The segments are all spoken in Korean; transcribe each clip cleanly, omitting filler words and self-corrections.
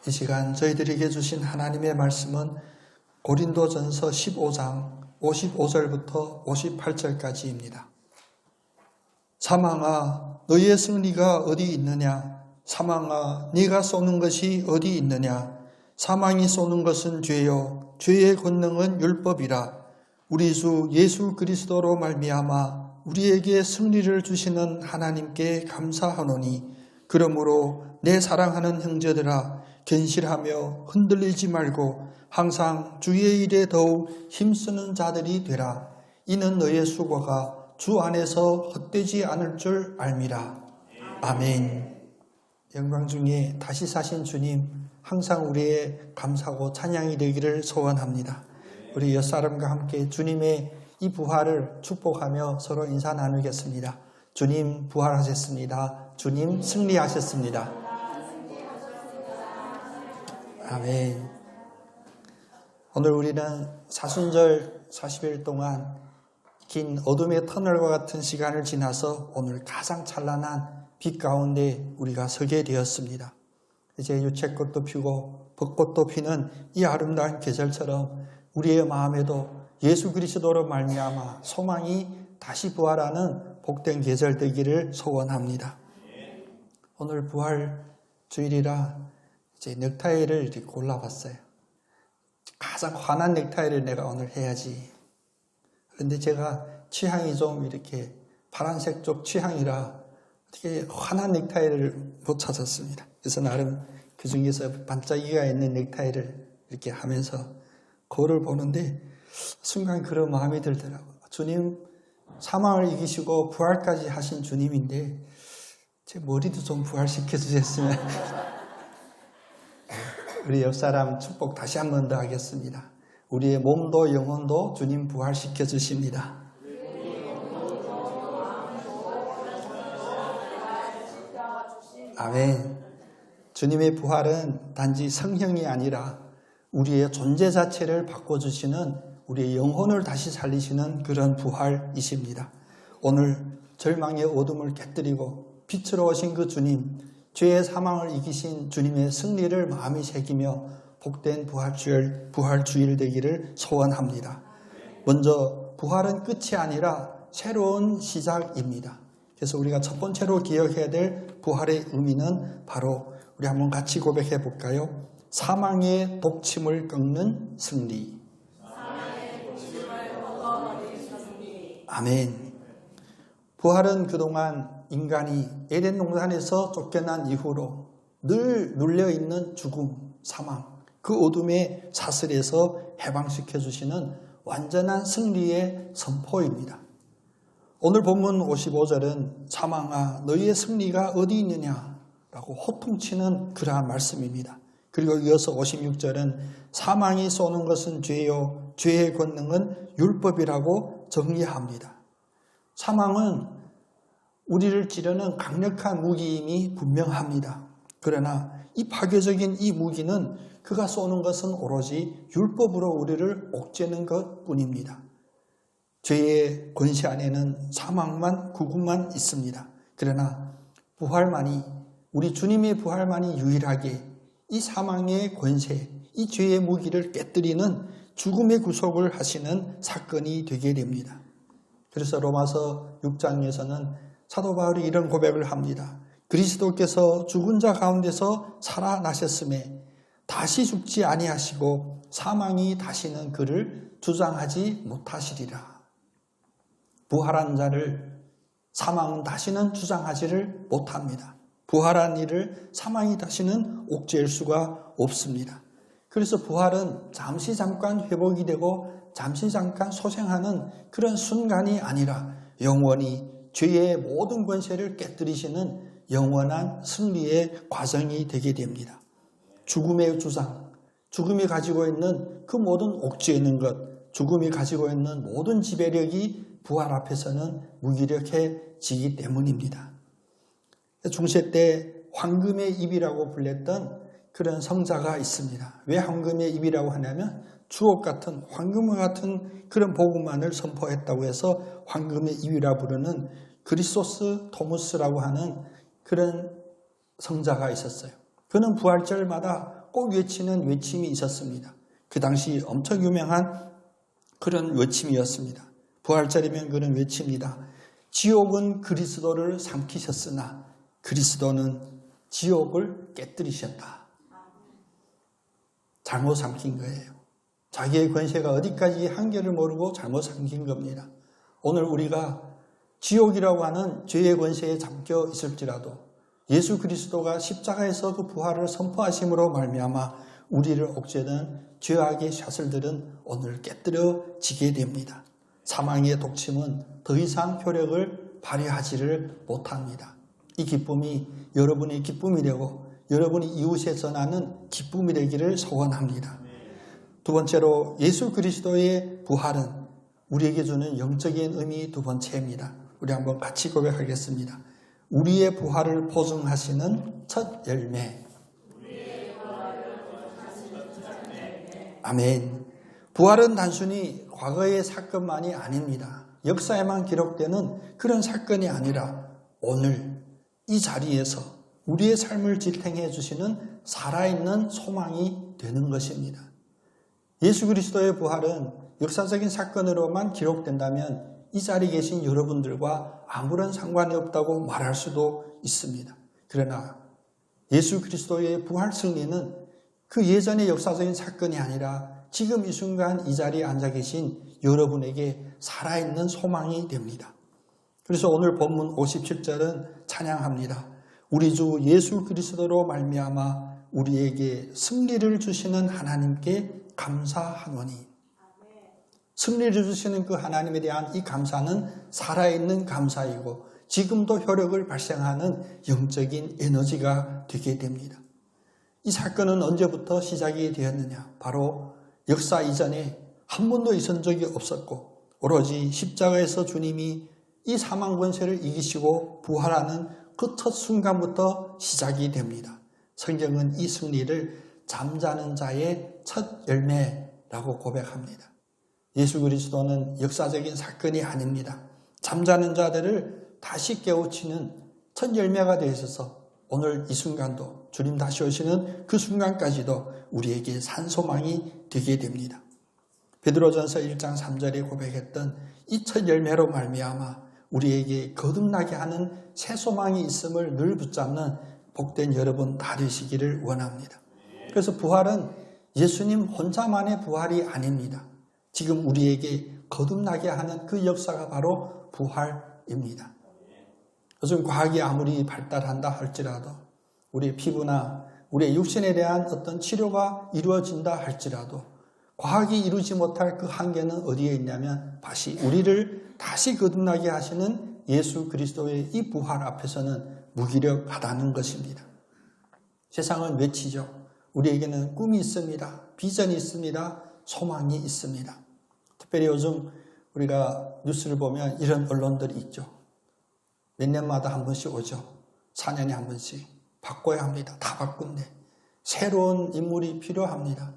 이 시간 저희들에게 주신 하나님의 말씀은 고린도전서 15장 55절부터 58절까지입니다. 사망아, 너희의 승리가 어디 있느냐? 사망아, 네가 쏘는 것이 어디 있느냐? 사망이 쏘는 것은 죄요, 죄의 권능은 율법이라. 우리 주 예수 그리스도로 말미암아 우리에게 승리를 주시는 하나님께 감사하노니, 그러므로 내 사랑하는 형제들아, 견실하며 흔들리지 말고 항상 주의 일에 더욱 힘쓰는 자들이 되라. 이는 너의 수고가 주 안에서 헛되지 않을 줄 알미라. 아멘. 영광 중에 다시 사신 주님, 항상 우리의 감사고 찬양이 되기를 소원합니다. 우리 옆사람과 함께 주님의 이 부활을 축복하며 서로 인사 나누겠습니다. 주님 부활하셨습니다. 주님 승리하셨습니다. 아멘. 오늘 우리는 사순절 40일 동안 긴 어둠의 터널과 같은 시간을 지나서 오늘 가장 찬란한 빛 가운데 우리가 서게 되었습니다. 이제 유채꽃도 피고 벚꽃도 피는 이 아름다운 계절처럼 우리의 마음에도 예수 그리스도로 말미암아 소망이 다시 부활하는 복된 계절 되기를 소원합니다. 오늘 부활 주일이라 이제 넥타이를 이렇게 골라봤어요. 가장 환한 넥타이를 내가 오늘 해야지. 그런데 제가 취향이 좀 이렇게 파란색 쪽 취향이라 어떻게 환한 넥타이를 못 찾았습니다. 그래서 나름 그 중에서 반짝이가 있는 넥타이를 이렇게 하면서 거울을 보는데 순간 그런 마음이 들더라고요. 주님 사망을 이기시고 부활까지 하신 주님인데 제 머리도 좀 부활시켜 주셨으면. 우리 옆사람 축복 다시 한 번 더 하겠습니다. 우리의 몸도 영혼도 주님 부활시켜 주십니다. 아멘. 주님의 부활은 단지 성형이 아니라 우리의 존재 자체를 바꿔주시는, 우리의 영혼을 다시 살리시는 그런 부활이십니다. 오늘 절망의 어둠을 깨뜨리고 빛으로 오신 그 주님, 죄의 사망을 이기신 주님의 승리를 마음에 새기며 복된 부활주일 되기를 소원합니다. 먼저 부활은 끝이 아니라 새로운 시작입니다. 그래서 우리가 첫 번째로 기억해야 될 부활의 의미는 바로 우리 한번 같이 고백해 볼까요? 사망의 독침을 꺾는 승리. 아멘. 부활은 그동안 인간이 에덴 동산에서 쫓겨난 이후로 늘 눌려있는 죽음, 사망, 그 어둠의 사슬에서 해방시켜 주시는 완전한 승리의 선포입니다. 오늘 본문 55절은 사망아, 너희의 승리가 어디 있느냐 라고 호통치는 그러한 말씀입니다. 그리고 이어서 56절은 사망이 쏘는 것은 죄요, 죄의 권능은 율법이라고 정리합니다. 사망은 우리를 찌르는 강력한 무기임이 분명합니다. 그러나 이 파괴적인 이 무기는 그가 쏘는 것은 오로지 율법으로 우리를 옥죄는 것뿐입니다. 죄의 권세 안에는 사망만, 구금만 있습니다. 그러나 부활만이, 우리 주님의 부활만이 유일하게 이 사망의 권세, 이 죄의 무기를 깨뜨리는 죽음의 구속을 하시는 사건이 되게 됩니다. 그래서 로마서 6장에서는 사도 바울이 이런 고백을 합니다. 그리스도께서 죽은 자 가운데서 살아나셨음에 다시 죽지 아니하시고 사망이 다시는 그를 주장하지 못하시리라. 부활한 자를 사망은 다시는 주장하지를 못합니다. 부활한 이를 사망이 다시는 옥죄할 수가 없습니다. 그래서 부활은 잠시 잠깐 회복이 되고 잠시 잠깐 소생하는 그런 순간이 아니라 영원히 죄의 모든 권세를 깨뜨리시는 영원한 승리의 과정이 되게 됩니다. 죽음의 주장, 죽음이 가지고 있는 그 모든 옥죄는 것, 죽음이 가지고 있는 모든 지배력이 부활 앞에서는 무기력해지기 때문입니다. 중세 때 황금의 입이라고 불렸던 그런 성자가 있습니다. 왜 황금의 입이라고 하냐면 주옥 같은 황금과 같은 그런 복음만을 선포했다고 해서 황금의 입이라 부르는 그리소스 토무스라고 하는 그런 성자가 있었어요. 그는 부활절마다 꼭 외치는 외침이 있었습니다. 그 당시 엄청 유명한 그런 외침이었습니다. 부활절이면 그런 외침입니다. 지옥은 그리스도를 삼키셨으나 그리스도는 지옥을 깨뜨리셨다. 잘못 삼킨 거예요. 자기의 권세가 어디까지 한계를 모르고 잘못 삼킨 겁니다. 오늘 우리가 지옥이라고 하는 죄의 권세에 잠겨 있을지라도 예수 그리스도가 십자가에서 그 부활을 선포하심으로 말미암아 우리를 옥죄는 죄악의 샤슬들은 오늘 깨뜨려지게 됩니다. 사망의 독침은 더 이상 효력을 발휘하지를 못합니다. 이 기쁨이 여러분의 기쁨이 되고 여러분이 이웃에 전하는 기쁨이 되기를 소원합니다. 두 번째로 예수 그리스도의 부활은 우리에게 주는 영적인 의미 두 번째입니다. 우리 한번 같이 고백하겠습니다. 우리의 부활을 보증하시는 첫 열매. 아멘. 부활은 단순히 과거의 사건만이 아닙니다. 역사에만 기록되는 그런 사건이 아니라 오늘 이 자리에서 우리의 삶을 지탱해 주시는 살아있는 소망이 되는 것입니다. 예수 그리스도의 부활은 역사적인 사건으로만 기록된다면 이 자리에 계신 여러분들과 아무런 상관이 없다고 말할 수도 있습니다. 그러나 예수 그리스도의 부활 승리는 그 예전의 역사적인 사건이 아니라 지금 이 순간 이 자리에 앉아 계신 여러분에게 살아있는 소망이 됩니다. 그래서 오늘 본문 57절은 찬양합니다. 우리 주 예수 그리스도로 말미암아 우리에게 승리를 주시는 하나님께 감사하노니. 승리를 주시는 그 하나님에 대한 이 감사는 살아있는 감사이고 지금도 효력을 발생하는 영적인 에너지가 되게 됩니다. 이 사건은 언제부터 시작이 되었느냐? 바로 역사 이전에 한 번도 있은 적이 없었고 오로지 십자가에서 주님이 이 사망 권세를 이기시고 부활하는 그 첫 순간부터 시작이 됩니다. 성경은 이 승리를 잠자는 자의 첫 열매라고 고백합니다. 예수 그리스도는 역사적인 사건이 아닙니다. 잠자는 자들을 다시 깨우치는 첫 열매가 되어 있어서 오늘 이 순간도 주님 다시 오시는 그 순간까지도 우리에게 산소망이 되게 됩니다. 베드로전서 1장 3절에 고백했던 이 첫 열매로 말미암아 우리에게 거듭나게 하는 새 소망이 있음을 늘 붙잡는 복된 여러분 다 되시기를 원합니다. 그래서 부활은 예수님 혼자만의 부활이 아닙니다. 지금 우리에게 거듭나게 하는 그 역사가 바로 부활입니다. 요즘 과학이 아무리 발달한다 할지라도 우리의 피부나 우리의 육신에 대한 어떤 치료가 이루어진다 할지라도 과학이 이루지 못할 그 한계는 어디에 있냐면 우리를 다시 거듭나게 하시는 예수 그리스도의 이 부활 앞에서는 무기력하다는 것입니다. 세상은 외치죠. 우리에게는 꿈이 있습니다. 비전이 있습니다. 소망이 있습니다. 특별히 요즘 우리가 뉴스를 보면 이런 언론들이 있죠. 몇 년마다 한 번씩 오죠. 4년에 한 번씩. 바꿔야 합니다. 다 바꾼대. 새로운 인물이 필요합니다.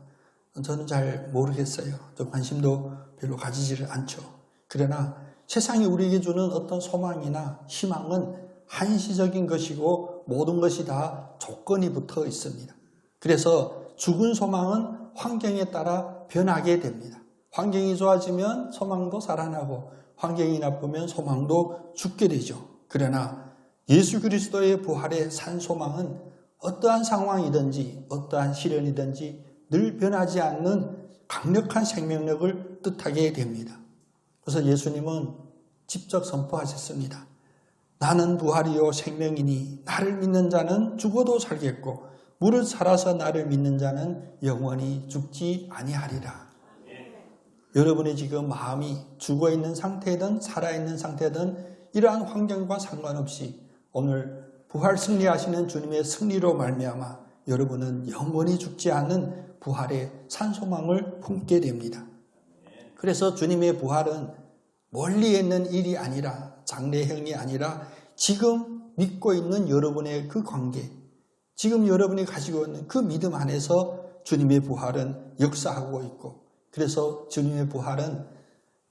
저는 잘 모르겠어요. 저 관심도 별로 가지지를 않죠. 그러나 세상이 우리에게 주는 어떤 소망이나 희망은 한시적인 것이고 모든 것이 다 조건이 붙어 있습니다. 그래서 죽은 소망은 환경에 따라 변하게 됩니다. 환경이 좋아지면 소망도 살아나고 환경이 나쁘면 소망도 죽게 되죠. 그러나 예수 그리스도의 부활의 산 소망은 어떠한 상황이든지 어떠한 시련이든지 늘 변하지 않는 강력한 생명력을 뜻하게 됩니다. 그래서 예수님은 직접 선포하셨습니다. 나는 부활이요 생명이니 나를 믿는 자는 죽어도 살겠고 무릇 살아서 나를 믿는 자는 영원히 죽지 아니하리라. 여러분의 지금 마음이 죽어있는 상태든 살아있는 상태든 이러한 환경과 상관없이 오늘 부활 승리하시는 주님의 승리로 말미암아 여러분은 영원히 죽지 않는 부활의 산소망을 품게 됩니다. 그래서 주님의 부활은 멀리 있는 일이 아니라 장래형이 아니라 지금 믿고 있는 여러분의 그 관계, 지금 여러분이 가지고 있는 그 믿음 안에서 주님의 부활은 역사하고 있고 그래서 주님의 부활은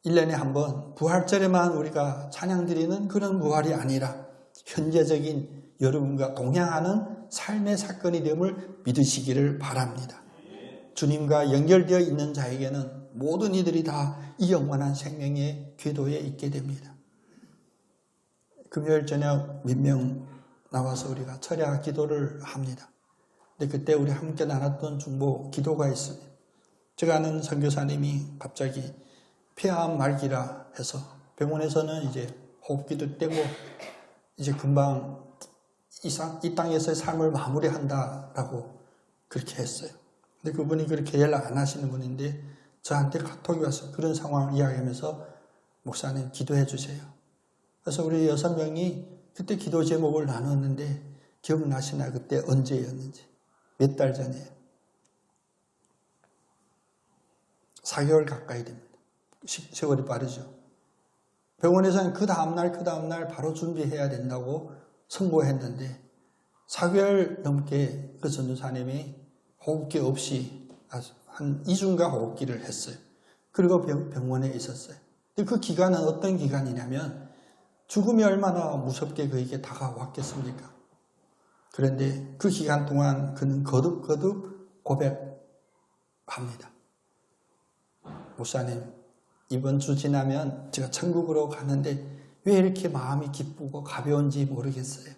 1년에 한 번 부활절에만 우리가 찬양드리는 그런 부활이 아니라 현재적인 여러분과 동행하는 삶의 사건이 됨을 믿으시기를 바랍니다. 주님과 연결되어 있는 자에게는 모든 이들이 다 이 영원한 생명의 궤도에 있게 됩니다. 금요일 저녁 몇 명 나와서 우리가 철야 기도를 합니다. 근데 그때 우리 함께 나눴던 중보 기도가 있습니다. 제가 아는 선교사님이 갑자기 폐암 말기라 해서 병원에서는 이제 호흡기도 떼고 이제 금방 이 땅에서의 삶을 마무리한다라고 그렇게 했어요. 근데 그분이 그렇게 연락 안 하시는 분인데 저한테 카톡이 와서 그런 상황을 이야기하면서 목사님 기도해 주세요. 그래서 우리 6명이 그때 기도 제목을 나눴는데 기억나시나요? 그때 언제였는지. 몇 달 전이에요. 4개월 가까이 됩니다. 세월이 빠르죠. 병원에서는 그 다음날 바로 준비해야 된다고 선고했는데 4개월 넘게 그 전도사님이 호흡기 없이 한 2주인가 호흡기를 했어요. 그리고 병원에 있었어요. 근데 그 기간은 어떤 기간이냐면 죽음이 얼마나 무섭게 그에게 다가왔겠습니까? 그런데 그 기간 동안 그는 거듭 고백합니다. 목사님, 이번 주 지나면 제가 천국으로 가는데 왜 이렇게 마음이 기쁘고 가벼운지 모르겠어요.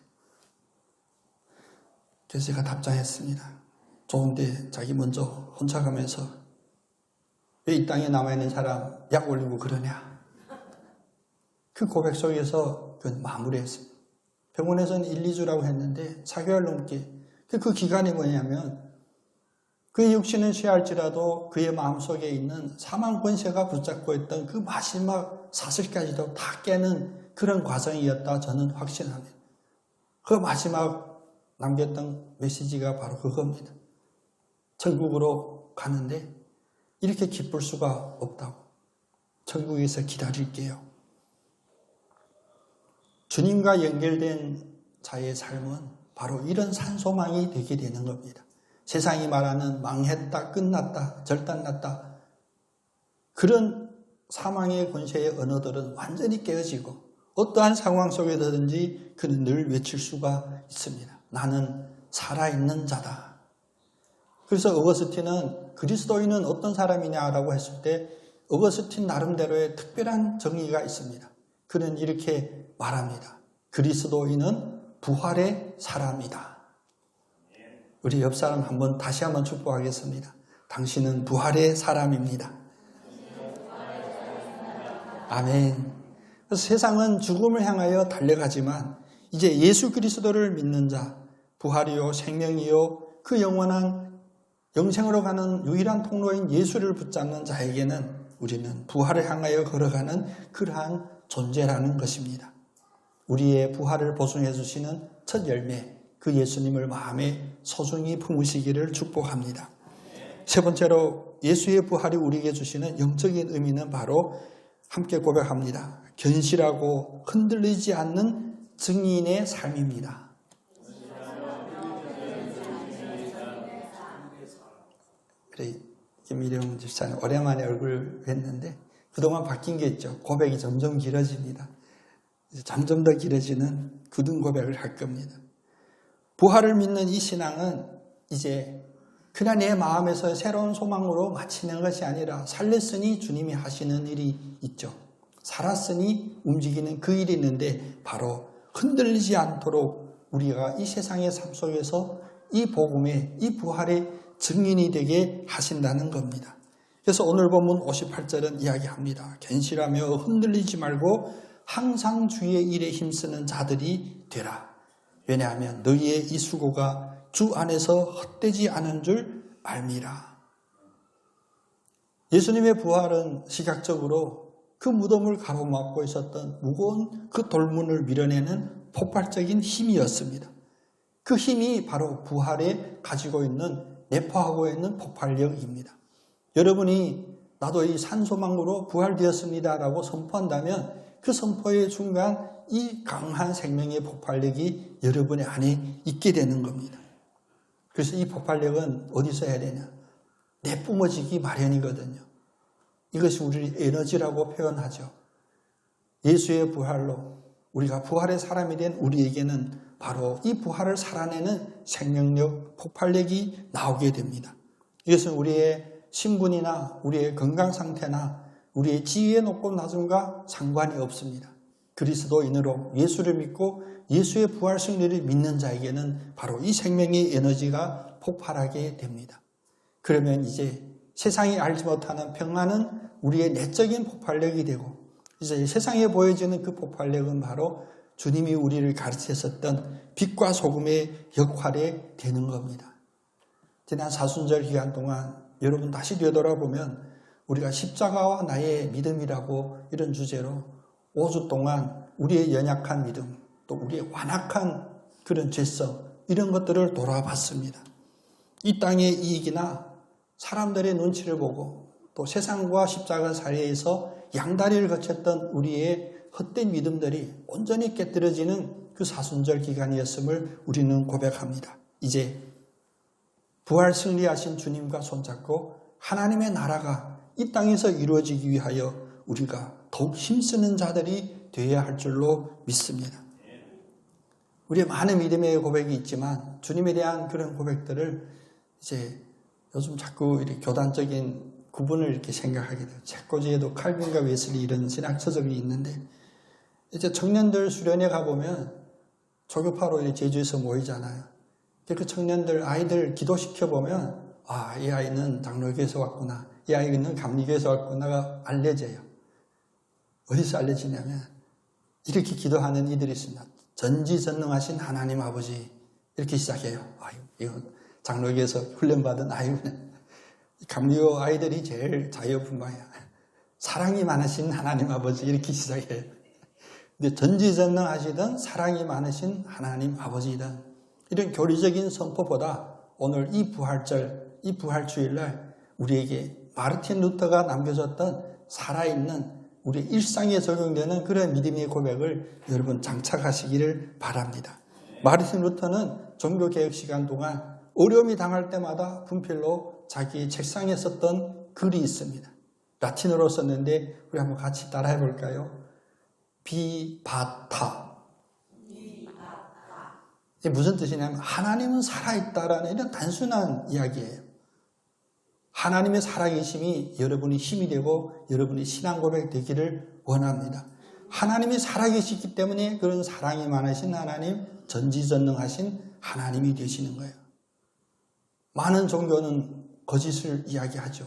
그래서 제가 답장했습니다. 좋은데 자기 먼저 혼자 가면서 왜 이 땅에 남아있는 사람 약 올리고 그러냐. 그 고백 속에서 그건 마무리했습니다. 병원에서는 1, 2주라고 했는데 4개월 넘게. 그 기간이 뭐냐면 그의 육신은 취할지라도 그의 마음속에 있는 사망 권세가 붙잡고 있던 그 마지막 사슬까지도 다 깨는 그런 과정이었다 저는 확신합니다. 그 마지막 남겼던 메시지가 바로 그겁니다. 천국으로 가는데 이렇게 기쁠 수가 없다고. 천국에서 기다릴게요. 주님과 연결된 자의 삶은 바로 이런 산소망이 되게 되는 겁니다. 세상이 말하는 망했다, 끝났다, 절단났다. 그런 사망의 권세의 언어들은 완전히 깨어지고 어떠한 상황 속에서든지 그는 늘 외칠 수가 있습니다. 나는 살아있는 자다. 그래서 어거스틴은 그리스도인은 어떤 사람이냐라고 했을 때 어거스틴 나름대로의 특별한 정의가 있습니다. 그는 이렇게 말합니다. 그리스도인은 부활의 사람이다. 우리 옆 사람 다시 한번 축복하겠습니다. 당신은 부활의 사람입니다. 아멘. 그래서 세상은 죽음을 향하여 달려가지만 이제 예수 그리스도를 믿는 자, 부활이요 생명이요 그 영원한 영생으로 가는 유일한 통로인 예수를 붙잡는 자에게는 우리는 부활을 향하여 걸어가는 그러한 존재라는 것입니다. 우리의 부활을 보증해 주시는 첫 열매, 그 예수님을 마음에 소중히 품으시기를 축복합니다. 세 번째로 예수의 부활이 우리에게 주시는 영적인 의미는 바로 함께 고백합니다. 견실하고 흔들리지 않는 증인의 삶입니다. 그래, 김미령 집사님 오랜만에 얼굴 뵀는데 그동안 바뀐 게 있죠. 고백이 점점 길어집니다. 이제 점점 더 길어지는 굳은 고백을 할 겁니다. 부활을 믿는 이 신앙은 이제 그냥 내 마음에서 새로운 소망으로 마치는 것이 아니라 살렸으니 주님이 하시는 일이 있죠. 살았으니 움직이는 그 일이 있는데 바로 흔들리지 않도록 우리가 이 세상의 삶 속에서 이 복음의 이 부활의 증인이 되게 하신다는 겁니다. 그래서 오늘 본문 58절은 이야기합니다. 견실하며 흔들리지 말고 항상 주의 일에 힘쓰는 자들이 되라. 왜냐하면 너희의 이 수고가 주 안에서 헛되지 않은 줄 알미라. 예수님의 부활은 시각적으로 그 무덤을 가로막고 있었던 무거운 그 돌문을 밀어내는 폭발적인 힘이었습니다. 그 힘이 바로 부활에 가지고 있는 내포하고 있는 폭발력입니다. 여러분이 나도 이 산소망으로 부활되었습니다 라고 선포한다면 그 선포의 순간 이 강한 생명의 폭발력이 여러분의 안에 있게 되는 겁니다. 그래서 이 폭발력은 어디서 해야 되냐? 내뿜어지기 마련이거든요. 이것이 우리 에너지라고 표현하죠. 예수의 부활로 우리가 부활의 사람이 된 우리에게는 바로 이 부활을 살아내는 생명력, 폭발력이 나오게 됩니다. 이것은 우리의 신분이나 우리의 건강 상태나 우리의 지위의 높고 낮음과 상관이 없습니다. 그리스도인으로 예수를 믿고 예수의 부활 승리를 믿는 자에게는 바로 이 생명의 에너지가 폭발하게 됩니다. 그러면 이제 세상이 알지 못하는 평안은 우리의 내적인 폭발력이 되고, 이제 세상에 보여지는 그 폭발력은 바로 주님이 우리를 가르치셨던 빛과 소금의 역할이 되는 겁니다. 지난 사순절 기간 동안 여러분 다시 되돌아보면 우리가 십자가와 나의 믿음이라고 이런 주제로 5주 동안 우리의 연약한 믿음, 또 우리의 완악한 그런 죄성, 이런 것들을 돌아봤습니다. 이 땅의 이익이나 사람들의 눈치를 보고 또 세상과 십자가 사이에서 양다리를 거쳤던 우리의 헛된 믿음들이 온전히 깨뜨려지는 그 사순절 기간이었음을 우리는 고백합니다. 이제 부활 승리하신 주님과 손잡고 하나님의 나라가 이 땅에서 이루어지기 위하여 우리가 더욱 힘쓰는 자들이 되어야 할 줄로 믿습니다. 우리의 많은 믿음의 고백이 있지만 주님에 대한 그런 고백들을 이제 요즘 자꾸 이렇게 교단적인 구분을 이렇게 생각하게 돼요. 체코지에도 칼빈과 웨슬리 이런 신학 서적이 있는데, 이제 청년들 수련회 가보면 조교파로 제주에서 모이잖아요. 그 청년들, 아이들 기도시켜보면, 아, 이 아이는 장로교에서 왔구나, 이 아이는 감리교에서 왔구나가 알려져요. 어디서 알려지냐면, 이렇게 기도하는 이들이 있습니다. 전지전능하신 하나님 아버지, 이렇게 시작해요. 아유, 이거 장로교에서 훈련받은 아이구나. 감리교 아이들이 제일 자유분방해요. 사랑이 많으신 하나님 아버지, 이렇게 시작해요. 근데 전지전능하시던 사랑이 많으신 하나님 아버지이던 이런 교리적인 선포보다 오늘 이 부활절, 이 부활주일날 우리에게 마르틴 루터가 남겨줬던 살아있는 우리 일상에 적용되는 그런 믿음의 고백을 여러분 장착하시기를 바랍니다. 마르틴 루터는 종교개혁 시간 동안 어려움이 당할 때마다 분필로 자기 책상에 썼던 글이 있습니다. 라틴어로 썼는데 우리 한번 같이 따라해 볼까요? 비바타. 이게 무슨 뜻이냐면 하나님은 살아있다라는 이런 단순한 이야기예요. 하나님의 살아계심이 여러분의 힘이 되고 여러분의 신앙 고백 되기를 원합니다. 하나님이 살아계시기 때문에 그런 사랑이 많으신 하나님, 전지전능하신 하나님이 되시는 거예요. 많은 종교는 거짓을 이야기하죠.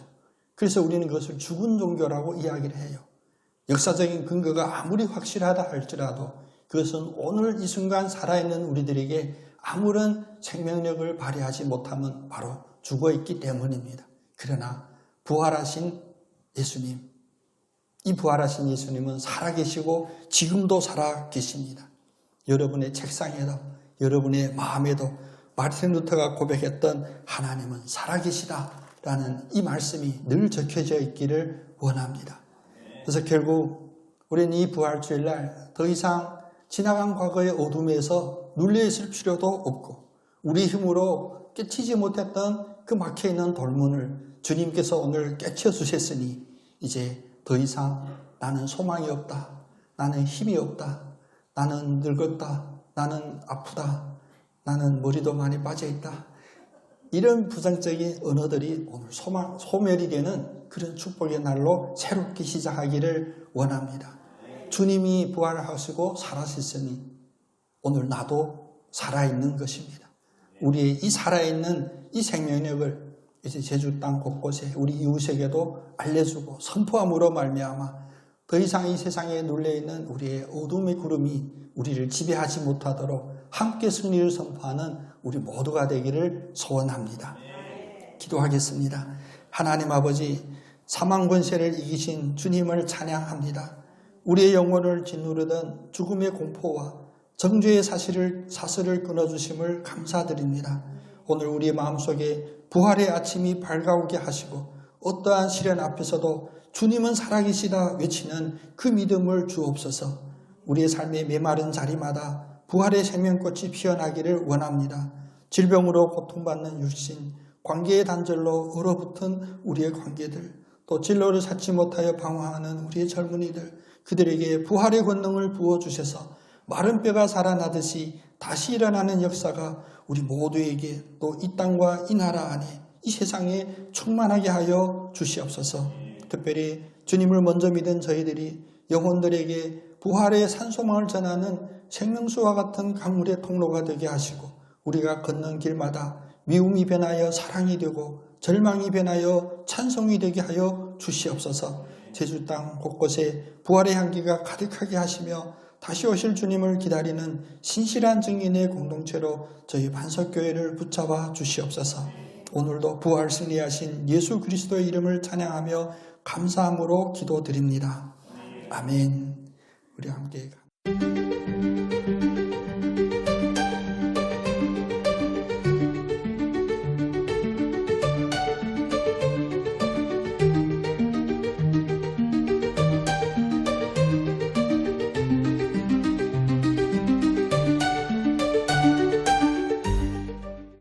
그래서 우리는 그것을 죽은 종교라고 이야기를 해요. 역사적인 근거가 아무리 확실하다 할지라도 그것은 오늘 이 순간 살아있는 우리들에게 아무런 생명력을 발휘하지 못하면 바로 죽어있기 때문입니다. 그러나 부활하신 예수님, 이 부활하신 예수님은 살아계시고 지금도 살아계십니다. 여러분의 책상에도 여러분의 마음에도 마르틴 루터가 고백했던 하나님은 살아계시다라는 이 말씀이 늘 적혀져 있기를 원합니다. 그래서 결국 우리는 이 부활주일날 더 이상 지나간 과거의 어둠에서 눌려있을 필요도 없고 우리 힘으로 깨치지 못했던 그 막혀있는 돌문을 주님께서 오늘 깨쳐주셨으니 이제 더 이상 나는 소망이 없다, 나는 힘이 없다, 나는 늙었다, 나는 아프다, 나는 머리도 많이 빠져있다, 이런 부정적인 언어들이 오늘 소멸이 되는 그런 축복의 날로 새롭게 시작하기를 원합니다. 주님이 부활하시고 살아셨으니 오늘 나도 살아있는 것입니다. 우리의 이 살아있는 이 생명력을 이제 제주 땅 곳곳에 우리 이웃에게도 알려주고 선포함으로 말미암아 더 이상 이 세상에 눌려있는 우리의 어둠의 구름이 우리를 지배하지 못하도록 함께 승리를 선포하는 우리 모두가 되기를 소원합니다. 기도하겠습니다. 하나님 아버지, 사망 권세를 이기신 주님을 찬양합니다. 우리의 영혼을 짓누르던 죽음의 공포와 정죄의 사슬을 끊어주심을 감사드립니다. 오늘 우리의 마음속에 부활의 아침이 밝아오게 하시고 어떠한 시련 앞에서도 주님은 살아계시다 외치는 그 믿음을 주옵소서. 우리의 삶의 메마른 자리마다 부활의 생명꽃이 피어나기를 원합니다. 질병으로 고통받는 육신, 관계의 단절로 얼어붙은 우리의 관계들, 또 진로를 찾지 못하여 방황하는 우리의 젊은이들, 그들에게 부활의 권능을 부어주셔서 마른 뼈가 살아나듯이 다시 일어나는 역사가 우리 모두에게 또 이 땅과 이 나라 안에 이 세상에 충만하게 하여 주시옵소서. 특별히 주님을 먼저 믿은 저희들이 영혼들에게 부활의 산소망을 전하는 생명수와 같은 강물의 통로가 되게 하시고, 우리가 걷는 길마다 미움이 변하여 사랑이 되고 절망이 변하여 찬송이 되게 하여 주시옵소서. 제주 땅 곳곳에 부활의 향기가 가득하게 하시며 다시 오실 주님을 기다리는 신실한 증인의 공동체로 저희 반석교회를 붙잡아 주시옵소서. 오늘도 부활 승리하신 예수 그리스도의 이름을 찬양하며 감사함으로 기도드립니다. 아멘. 우리 함께